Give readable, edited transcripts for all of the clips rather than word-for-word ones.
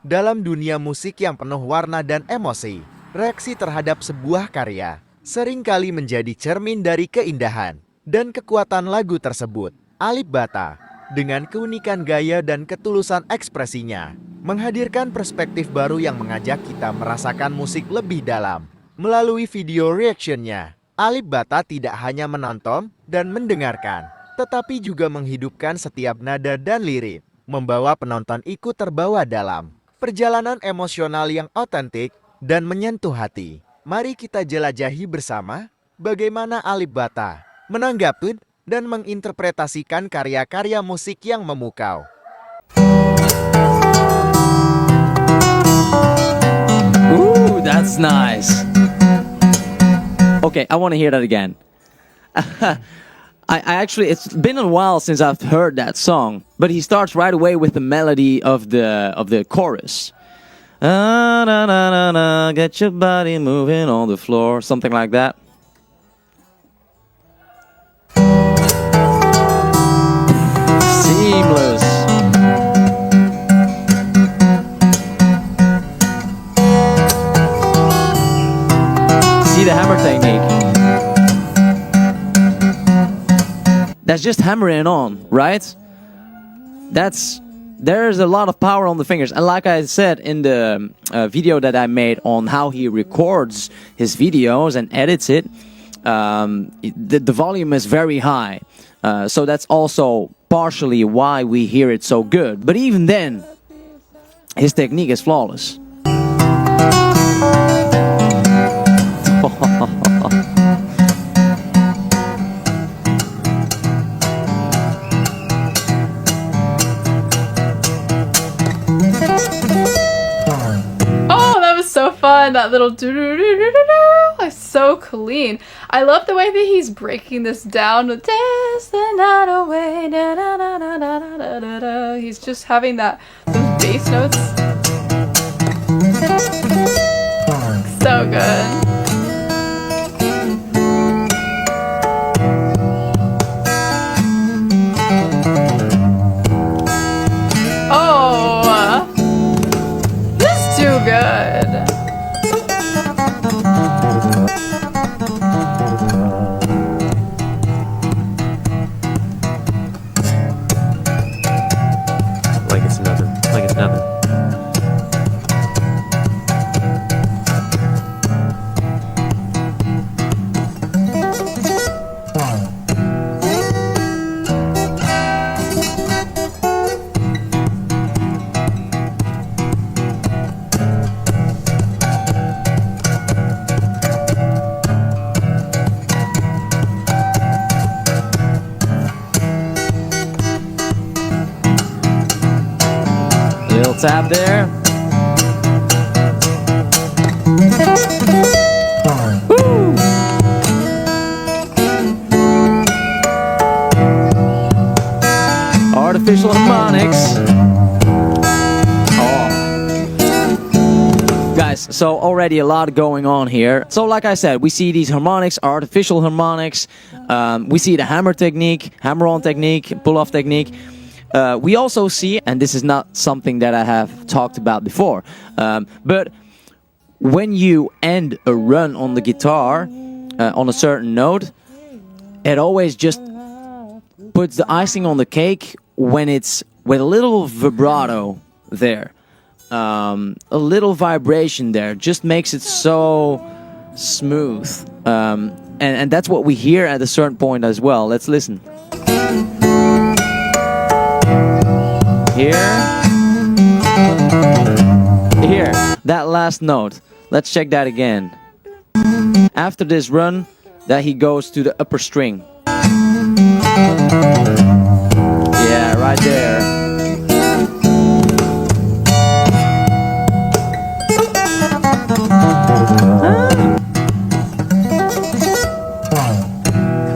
Dalam dunia musik yang penuh warna dan emosi, reaksi terhadap sebuah karya seringkali menjadi cermin dari keindahan dan kekuatan lagu tersebut. Alip Ba Ta, dengan keunikan gaya dan ketulusan ekspresinya, menghadirkan perspektif baru yang mengajak kita merasakan musik lebih dalam. Melalui video reaction-nya, Alip Ba Ta tidak hanya menonton dan mendengarkan, tetapi juga menghidupkan setiap nada dan lirik, membawa penonton ikut terbawa dalam perjalanan emosional yang otentik dan menyentuh hati. Mari kita jelajahi bersama bagaimana Alip Ba Ta menanggapi dan menginterpretasikan karya-karya musik yang memukau. Ooh, that's nice. Okay, I want to hear that again. I actually, it's been a while since I've heard that song, but he starts right away with the melody of the chorus. Na, na, na, na, get your body moving on the floor, something like that. Seamless. See the hammer technique. That's just hammering on, right? There's a lot of power on the fingers, and like I said in the video that I made on how he records his videos and edits it, the volume is very high, so that's also partially why we hear it so good. But even then, his technique is flawless. So fun, that little do-do-do-do-do-do, like so clean. I love the way that he's breaking this down with dance the night away, da-da-da-da-da-da-da-da. He's just having those bass notes. So good. Oh, this is too good. Like it's nothing. Little tap there. Woo! Artificial harmonics. Oh. Guys, so already a lot going on here. So like I said, we see these harmonics, artificial harmonics. We see the hammer technique, hammer-on technique, pull-off technique. We also see, and this is not something that I have talked about before, but when you end a run on the guitar on a certain note, it always just puts the icing on the cake when it's with a little vibrato there, a little vibration there, just makes it so smooth, and that's what we hear at a certain point as well. Let's listen. Here, that last note. Let's check that again. After this run, that he goes to the upper string. Yeah, right there.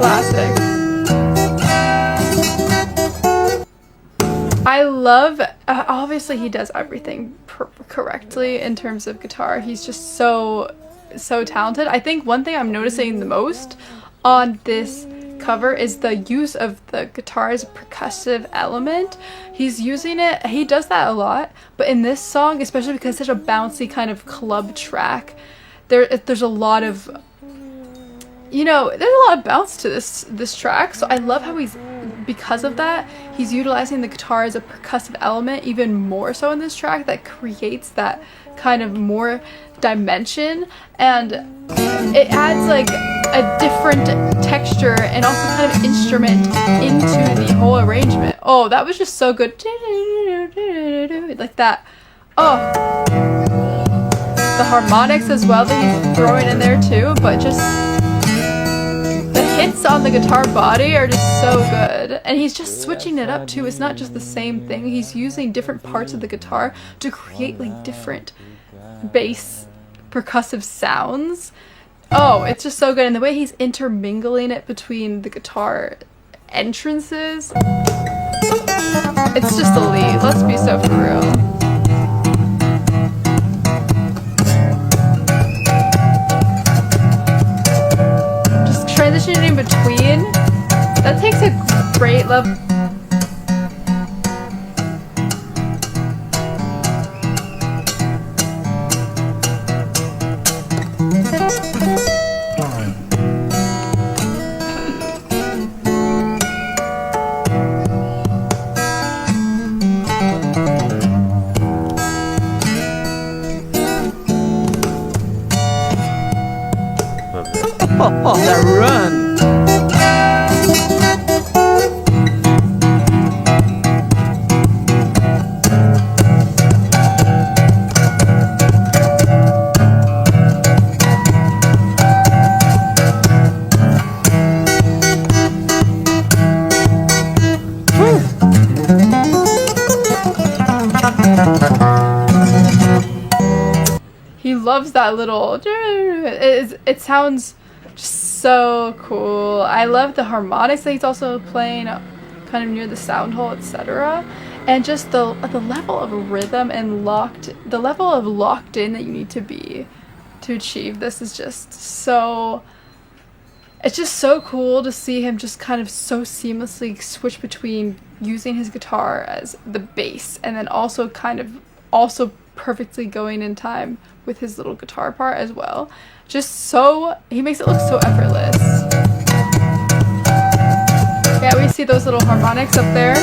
Classic. I love, obviously he does everything correctly in terms of guitar. He's just so talented. I think one thing I'm noticing the most on this cover is the use of the guitar's percussive element. He's using it, he does that a lot, but in this song, especially because it's such a bouncy kind of club track, there's a lot of, you know, there's a lot of bounce to this track. So I love how because of that, he's utilizing the guitar as a percussive element even more so in this track, that creates that kind of more dimension, and it adds like a different texture and also kind of instrument into the whole arrangement. Oh, that was just so good. Like that. Oh, the harmonics as well that he's throwing in there too, but just the hits on the guitar body are just so good. And he's just switching it up too. It's not just the same thing. He's using different parts of the guitar to create like different bass percussive sounds. Oh, it's just so good. And the way he's intermingling it between the guitar entrances, it's just a lead. Let's be so for real. Just transitioning in between, that takes a great level. Oh, that run! He loves that little. It sounds just so cool. I love the harmonics that he's also playing kind of near the sound hole, etc. And just the level of rhythm and locked in that you need to be to achieve this is just so. It's just so cool to see him just kind of so seamlessly switch between using his guitar as the bass and then also perfectly going in time with his little guitar part as well. He makes it look so effortless. Yeah, we see those little harmonics up there.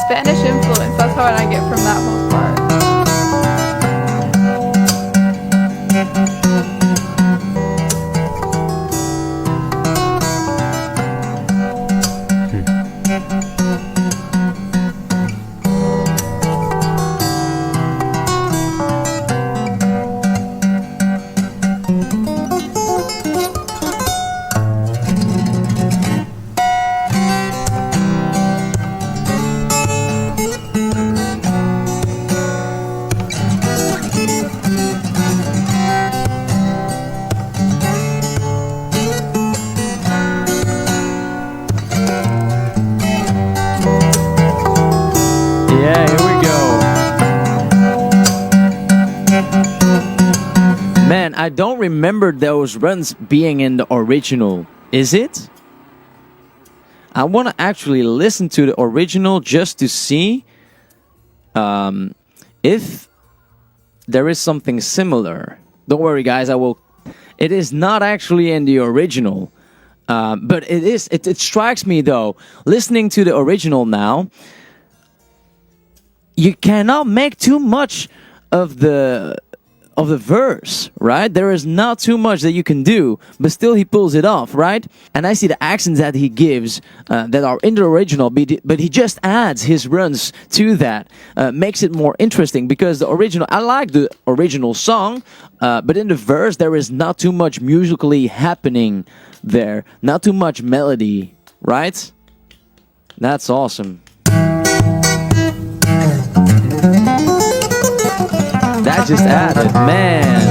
Spanish influence, that's what I get from that whole part. Yeah, here we go. Man, I don't remember those runs being in the original. Is it? I want to actually listen to the original just to see if there is something similar. Don't worry, guys. It is not actually in the original. But it is. It strikes me, though, listening to the original now, you cannot make too much of the verse, right? There is not too much that you can do, but still he pulls it off, right? And I see the accents that he gives that are in the original, but he just adds his runs to that, makes it more interesting, because the original, I like the original song, but in the verse there is not too much musically happening there, not too much melody, right? That's awesome. That just added, man.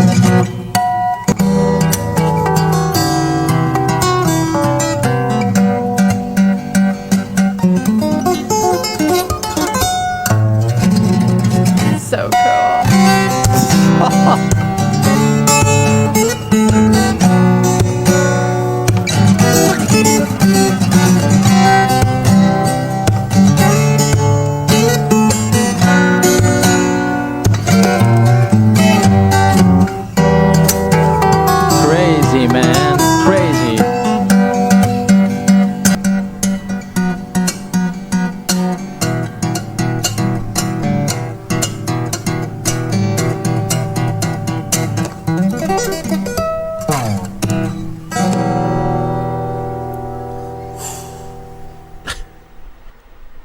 So cool.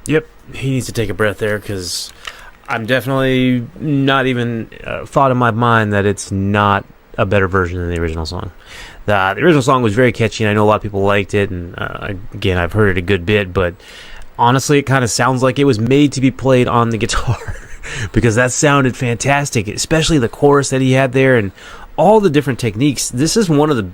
Yep, he needs to take a breath there because I'm definitely not even thought in my mind that it's not a better version than the original song. The original song was very catchy, and I know a lot of people liked it, and again, I've heard it a good bit, but honestly, it kind of sounds like it was made to be played on the guitar because that sounded fantastic, especially the chorus that he had there and all the different techniques. This is one of the,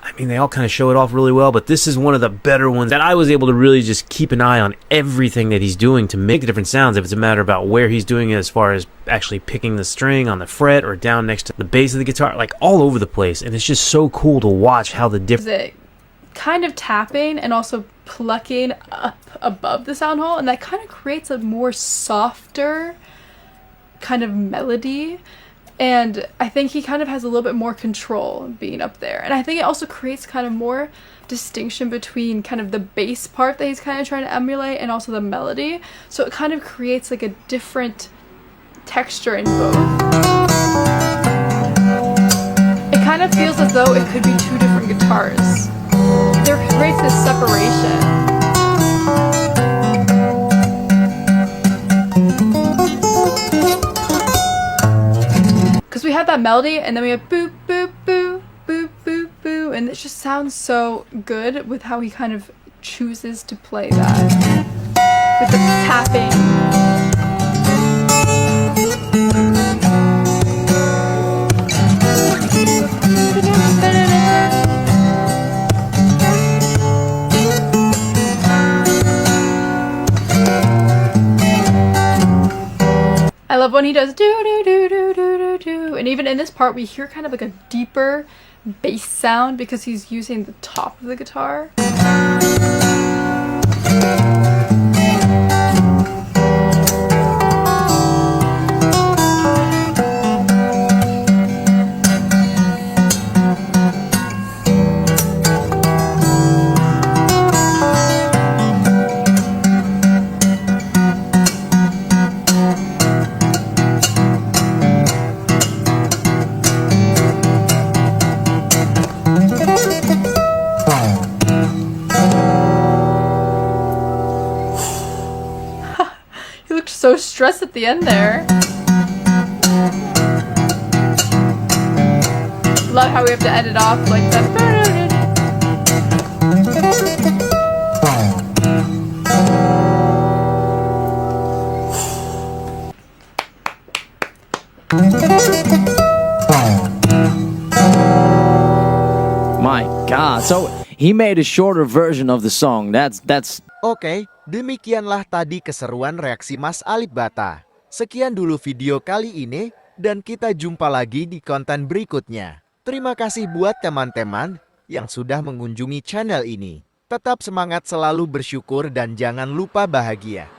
I mean, they all kind of show it off really well, but this is one of the better ones that I was able to really just keep an eye on everything that he's doing to make the different sounds. If it's a matter about where he's doing it as far as actually picking the string on the fret or down next to the bass of the guitar, like all over the place. And it's just so cool to watch how the different... kind of tapping and also plucking up above the sound hole, and that kind of creates a more softer kind of melody. And I think he kind of has a little bit more control being up there. And I think it also creates kind of more distinction between kind of the bass part that he's kind of trying to emulate and also the melody. So it kind of creates like a different texture in both. It kind of feels as though it could be two different guitars. There creates this separation. Because we have that melody, and then we have boop, boop, boo, boop, boop, boo, and it just sounds so good with how he kind of chooses to play that. With the tapping. I love when he does do do do do do do do, and even in this part we hear kind of like a deeper bass sound because he's using the top of the guitar. So stressed at the end there. Love how we have to end it off like that. My God. So he made a shorter version of the song. That's Oke, demikianlah tadi keseruan reaksi Mas Alip Ba Ta. Sekian dulu video kali ini, dan kita jumpa lagi di konten berikutnya. Terima kasih buat teman-teman yang sudah mengunjungi channel ini. Tetap semangat, selalu bersyukur, dan jangan lupa bahagia.